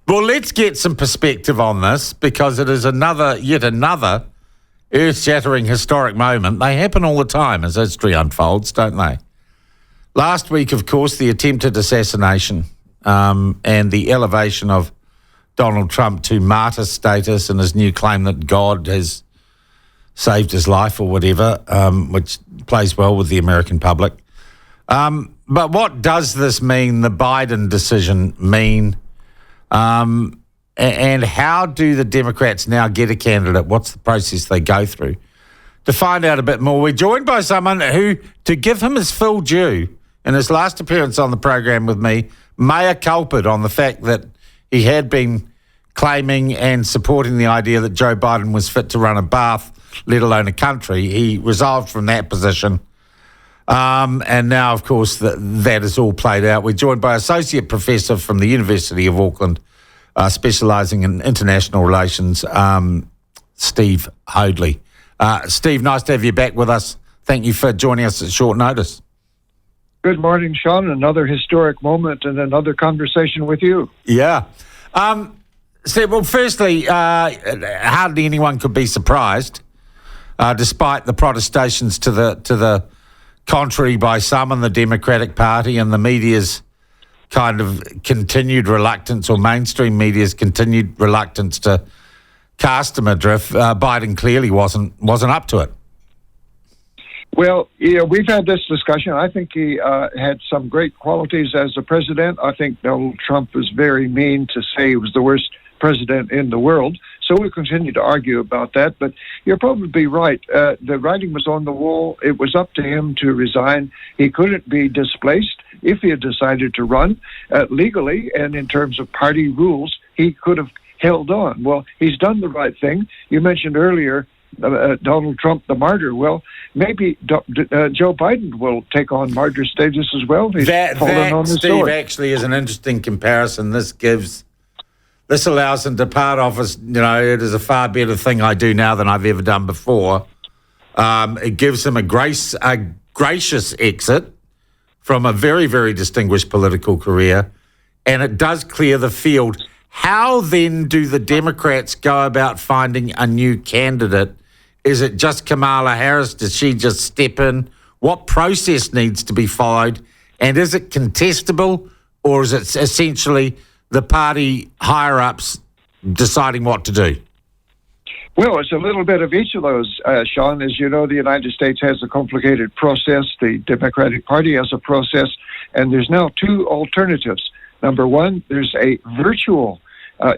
Well, let's get some perspective on this because it is yet another earth-shattering historic moment. They happen all the time as history unfolds, don't they? Last week, of course, the attempted assassination and the elevation of Donald Trump to martyr status and his new claim that God has saved his life or whatever, which plays well with the American public. But what does this mean, the Biden decision mean? And how do the Democrats now get a candidate? What's the process they go through? To find out a bit more, we're joined by someone who, to give him his full due, in his last appearance on the program with me, mea culpa on the fact that he had been claiming and supporting the idea that Joe Biden was fit to run a bath, let alone a country. He resolved from that position. And now, of course, that is all played out. We're joined by Associate Professor from the University of Auckland, specialising in international relations, Steve Hoadley. Steve, nice to have you back with us. Thank you for joining us at short notice. Good morning, Sean. Another historic moment and another conversation with you. Yeah. Steve, well, firstly, hardly anyone could be surprised, despite the protestations to the contrary by some in the Democratic Party and the media's kind of continued reluctance, or mainstream media's continued reluctance to cast him adrift. Biden clearly wasn't up to it. Well, yeah, we've had this discussion. I think he had some great qualities as a president. I think Donald Trump was very mean to say he was the worst president in the world. So we'll continue to argue about that. But you're probably right. The writing was on the wall. It was up to him to resign. He couldn't be displaced if he had decided to run legally. And in terms of party rules, he could have held on. Well, he's done the right thing. You mentioned earlier Donald Trump, the martyr. Well, maybe Joe Biden will take on martyr status as well. He's fallen on his Steve, sword. actually is an interesting comparison. This allows him to part off as, it is a far better thing I do now than I've ever done before. It gives him a gracious exit from a very, very distinguished political career, and it does clear the field. How then do the Democrats go about finding a new candidate? Is it just Kamala Harris? Does she just step in? What process needs to be followed? And is it contestable, or is it essentially the party higher-ups deciding what to do? Well, it's a little bit of each of those, Sean. As you know, the United States has a complicated process. The Democratic Party has a process, and there's now two alternatives. Number one, there's a virtual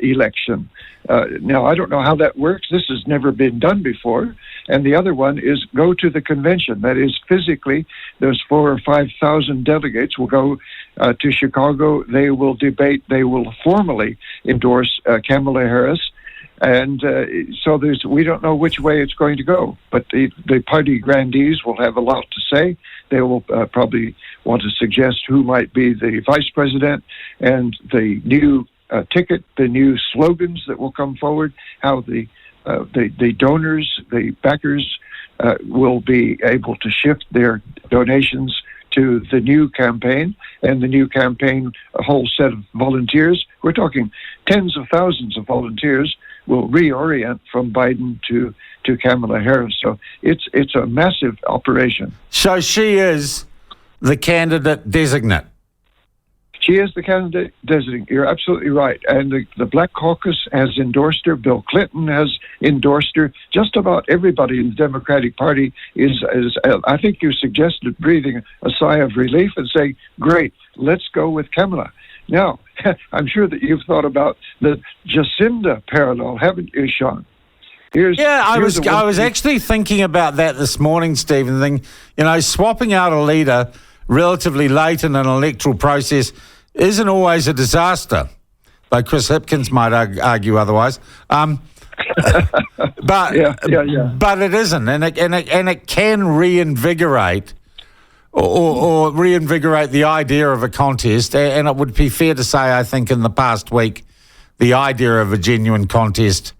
election. Now, I don't know how that works. This has never been done before. And the other one is go to the convention. That is, physically, those 4,000 or 5,000 delegates will go to Chicago. They will debate. They will formally endorse Kamala Harris. And so we don't know which way it's going to go. But the party grandees will have a lot to say. They will probably want to suggest who might be the vice president and the new ticket, the new slogans that will come forward, how the donors, the backers will be able to shift their donations to the new campaign, and the new campaign, a whole set of volunteers. We're talking tens of thousands of volunteers will reorient from Biden to Kamala Harris. So it's a massive operation. So she is the candidate designate. She is the candidate designate. You're absolutely right. And the Black Caucus has endorsed her. Bill Clinton has endorsed her. Just about everybody in the Democratic Party is I think you suggested, breathing a sigh of relief and saying, great, let's go with Kamala. Now, I'm sure that you've thought about the Jacinda parallel, haven't you, Sean? I was actually thinking about that this morning, Stephen. Swapping out a leader relatively late in an electoral process isn't always a disaster, though Chris Hipkins might argue otherwise. But it isn't, and it can reinvigorate or reinvigorate the idea of a contest. And it would be fair to say, I think, in the past week, the idea of a genuine contest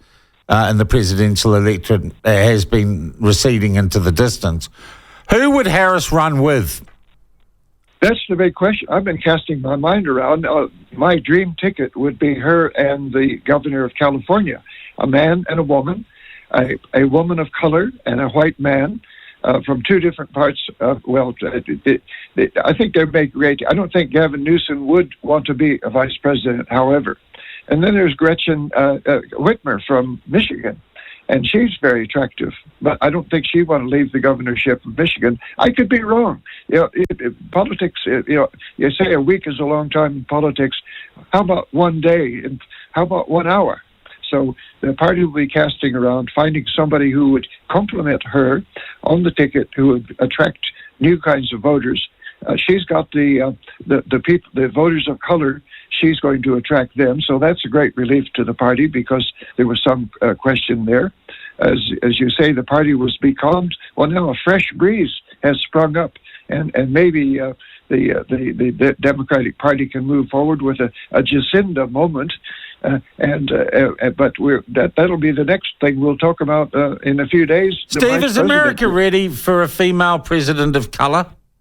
in the presidential electorate has been receding into the distance. Who would Harris run with? That's the big question. I've been casting my mind around. My dream ticket would be her and the governor of California, a man and a woman, a woman of color and a white man from two different parts of, I think they'd make great. I don't think Gavin Newsom would want to be a vice president, however. And then there's Gretchen Whitmer from Michigan. And she's very attractive, but I don't think she'd want to leave the governorship of Michigan. I could be wrong. Politics, you say a week is a long time in politics. How about one day? And how about 1 hour? So the party will be casting around, finding somebody who would complement her on the ticket, who would attract new kinds of voters. She's got the people, the voters of color. She's going to attract them, so that's a great relief to the party because there was some question there. As you say, the party was becalmed. Well, now a fresh breeze has sprung up, and maybe the Democratic Party can move forward with a Jacinda moment. But that'll be the next thing we'll talk about in a few days. Steve, is America ready for a female president of colour?